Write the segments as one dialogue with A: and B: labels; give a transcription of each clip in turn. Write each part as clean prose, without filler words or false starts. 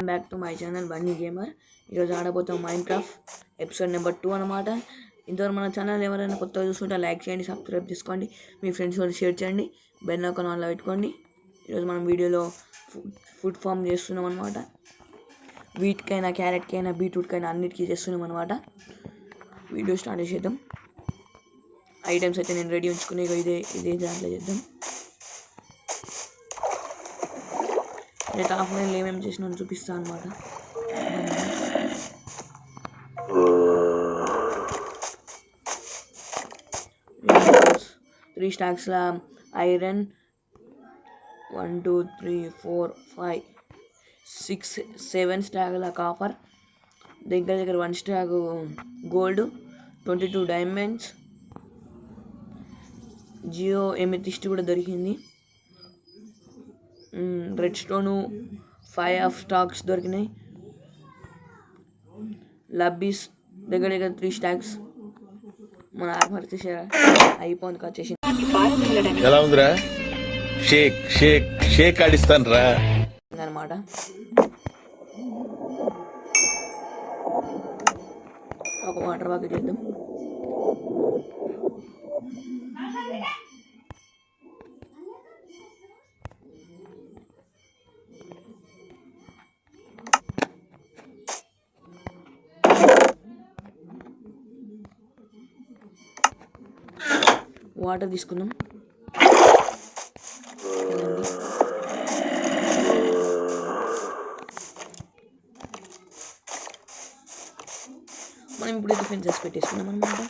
A: Back to my channel Bunny gamer. ఈరోజు ఆడబోతాం Minecraft episode number 2 అనమాట. ఇంతవరకు మన ఛానల్ ఎవరైనా కొత్తగా చూస్తుంటే లైక్ చేయండి, సబ్స్క్రైబ్ చేసుకోండి, మీ ఫ్రెండ్స్ కూడా షేర్ చేయండి, బెల్ ఐకాన్ ఆన్లో పెట్టుకోండి. ఈరోజు మనం వీడియోలో ఫుడ్ ఫామ్ చేస్తున్నాం అనమాట. వీటికైనా, క్యారెట్కైనా, బీట్రూట్కైనా అన్నిటికీ చేస్తున్నాం అనమాట. వీడియో స్టార్ట్ చేద్దాం. ఐటమ్స్ అయితే నేను రెడీ ఉంచుకుని ఇదే దాంట్లో చేద్దాం. నేను ఆఫ్లైన్లో ఏమేమి చేసినా చూపిస్తాను అనమాట. 3 స్టాక్స్ల ఐరన్, 1 2 3 4 5 6 7 స్టాక్ల కాపర్, దగ్గర 1 స్టాక్ గోల్డ్, 22 డైమండ్స్, జియో ఎమెథిస్ట్ కూడా దొరికింది. రెడ్ స్టోను 5 స్టాక్స్ దొరికినాయి. లబ్బీస్ దగ్గర 3 స్టాక్స్. మన ఆర్మర్ తీసారా అయిపోయింది, వచ్చేసి
B: ఎలా ఉందిరా? షేక్ షేక్ షేక్ ఆడిస్తాను రా
A: అనమాట. ఒక వాటర్ బాకెట్ చేద్దాం. వాటర్ తీసుకుందాం. మనం ఇప్పుడు డిఫెన్స్ చేసి పెట్టేసుకున్నాం అనమాట.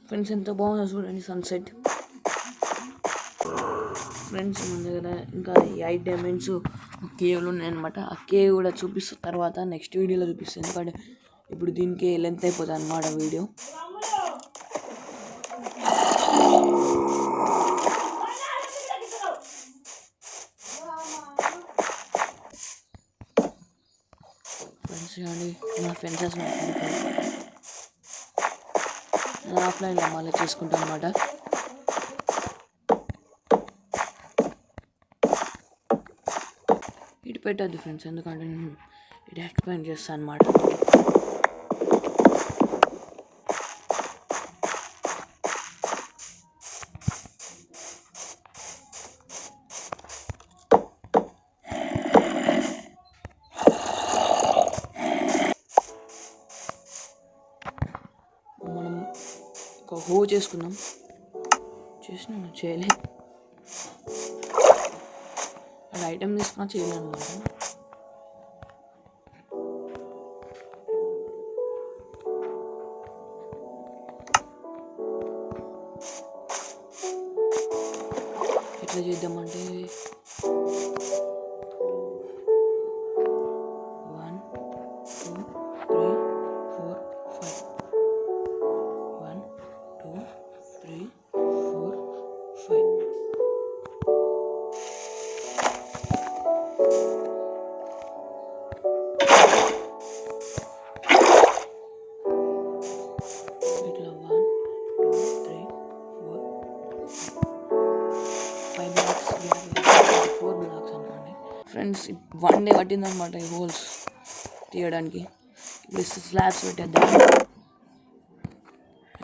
A: ఫ్రెండ్స్ ఎంత బాగుందో చూడండి సన్సెట్. ఫ్రెండ్స్ మన దగ్గర ఇంకా 8 డైమండ్స్ కేవ్లు ఉన్నాయన్నమాట. ఆ కేవ్ కూడా చూపిస్తున్న తర్వాత నెక్స్ట్ వీడియోలో చూపిస్తాను, ఎందుకంటే ఇప్పుడు దీనికి లెంత్ అయిపోతుంది అన్నమాట వీడియో. ఫ్రెండ్స్ చూడండి మన ఫెన్సెస్ ఆఫ్లైన్లో మళ్ళీ చేసుకుంటాం అన్నమాట. ఇటు పెట్టద్దు ఫ్రెండ్స్, ఎందుకంటే నేను ఇటు ఎక్స్ప్లెయిన్ చేస్తాను అన్నమాట. మనం ఒక హో చేసుకుందాం. చేసినాను చేయలేదు, అది ఐటమ్ తీసుకున్నా చేయలేదు అనమాట. ఎట్లా చేద్దామంటే 1 2 3 4 5 1 2 3 4 5 ఇట్లా 1 2 3 4 5 బ్లాక్స్, 4 బ్లాక్స్ అనుకోండి ఫ్రెండ్స్. 1 డే పట్టిందనమాట ఈ హోల్స్ తీయడానికి. ఇప్పుడు స్లాబ్స్ పెట్టేద్దాం.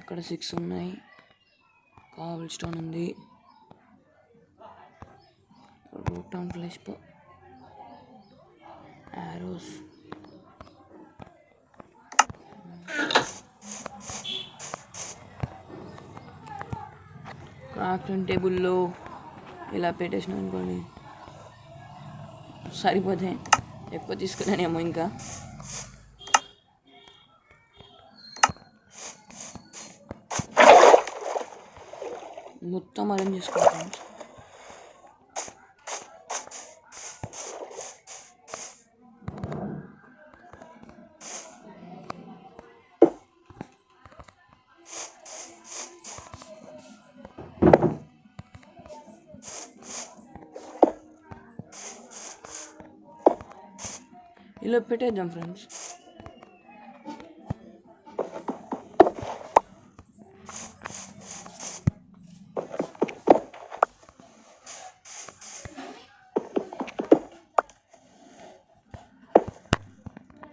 A: ఇక్కడ 6 ఉన్నాయి. కాబుల్ స్టోన్ ఉంది, రోటన్ ఫ్లెష్, యారోస్, క్రాఫ్టింగ్ టేబుల్లో ఇలా పెట్టేసినాం అనుకోండి సరిపోతాయి. ఎక్కువ తీసుకున్నానేమో ఇంకా. మొత్తం అరేంజ్ చేసుకుంటాం. ఇలా పెట్టేద్దాం ఫ్రెండ్స్.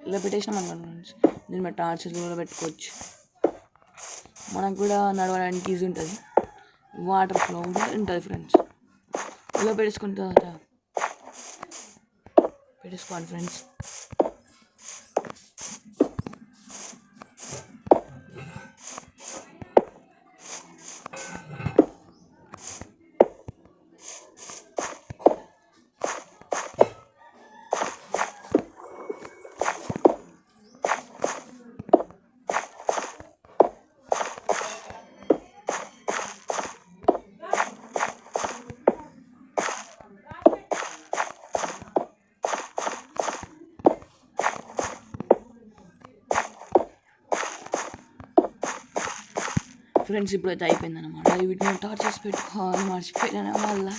A: ఇలా పెట్టేసినాం అనుకోండి ఫ్రెండ్స్, దీని బట్టి టార్చర్ కూడా పెట్టుకోవచ్చు. మనకు కూడా నడవడానికి ఈజీ ఉంటుంది, వాటర్ ఫ్లో కూడా ఉంటుంది ఫ్రెండ్స్. ఇలా పెట్టేసుకున్న తర్వాత పెట్టేసుకోండి ఫ్రెండ్స్. ఫ్రెండ్స్ ఇప్పుడైతే అయిపోయిందన్నమాట. వీటిని టార్చర్స్ పెట్టుకోవాలి మర్చిపోయిన వల్ల.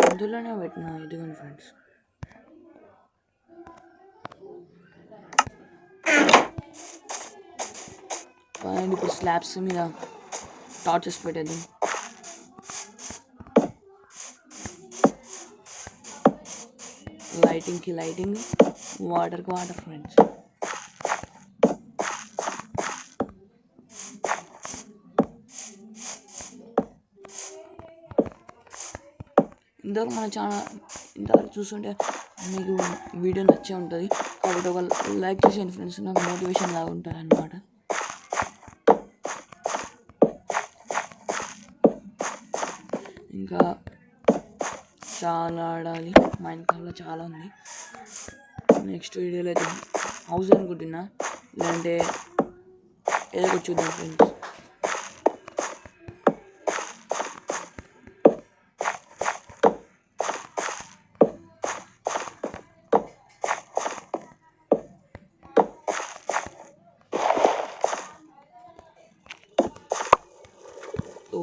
A: అందులోనే పెట్టిన ఇదిగోండి ఫ్రెండ్స్. ఇప్పుడు స్లాబ్స్ మీద టార్చర్స్ పెట్టేద్దాం. లైటింగ్కి లైటింగ్, వాటర్కి వాటర్ ఫ్రెండ్స్. ఇంతవరకు మన ఛానల్ ఇంతవరకు చూస్తుంటే మీకు వీడియో నచ్చే ఉంటుంది కాబట్టి ఒక లైక్ చేసేయండి ఫ్రెండ్స్, నాకు మోటివేషన్ లాగా ఉంటుంది అన్నమాట. ఇంకా చాలా ఆడాలి, మైన్క్రాఫ్ట్లో చాలా ఉంది. నెక్స్ట్ వీడియోలో అయితే హౌస్ అనుకుంటున్నా, లేదంటే ఏదో ఒకటి చూద్దాం ఫ్రెండ్స్.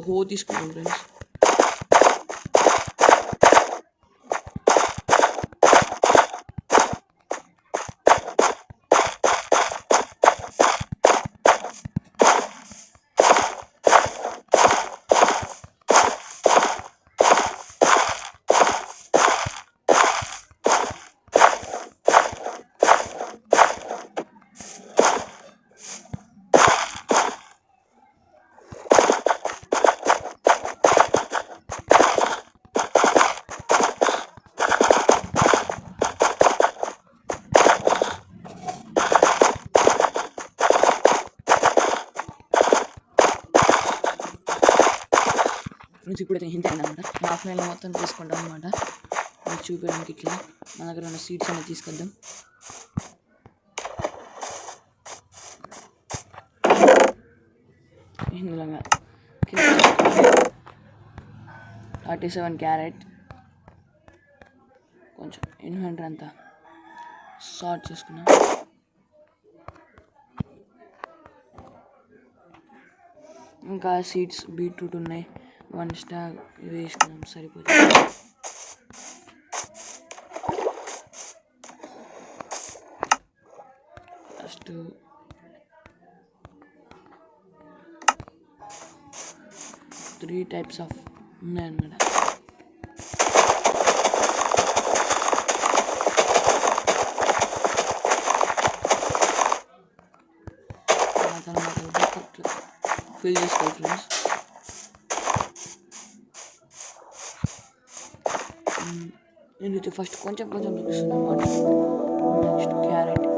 A: హో తీసుకున్నాం ఫ్రెండ్స్. ఫ్రెండ్స్ ఇప్పుడైతే హింట్ అయిందన్నమాట. హాఫ్ లైన్లో మొత్తం తీసుకుంటాం అనమాట. మీకు చూపించడానికి ఇట్లా మన దగ్గర ఉన్న సీట్స్ అనేది తీసుకొద్దాం. ఇందులో 37 క్యారెట్, కొంచెం ఇన్వెంటర్ అంతా సార్ట్ చేసుకున్నాం. ఇంకా సీడ్స్ బీట్రూట్ ఉన్నాయి, 1 స్టార్ ఇవి వేసుకున్నాం సరిపోతుంది. ఫస్ట్ 3 టైప్స్ ఆఫ్ ఉన్నాయన్నమాట. ఫిల్ చేసుకోవాలి ఫ్రెండ్స్. నేను ఫస్ట్ కొంచెం చూపిస్తున్నాను అన్నమాట. Next carrot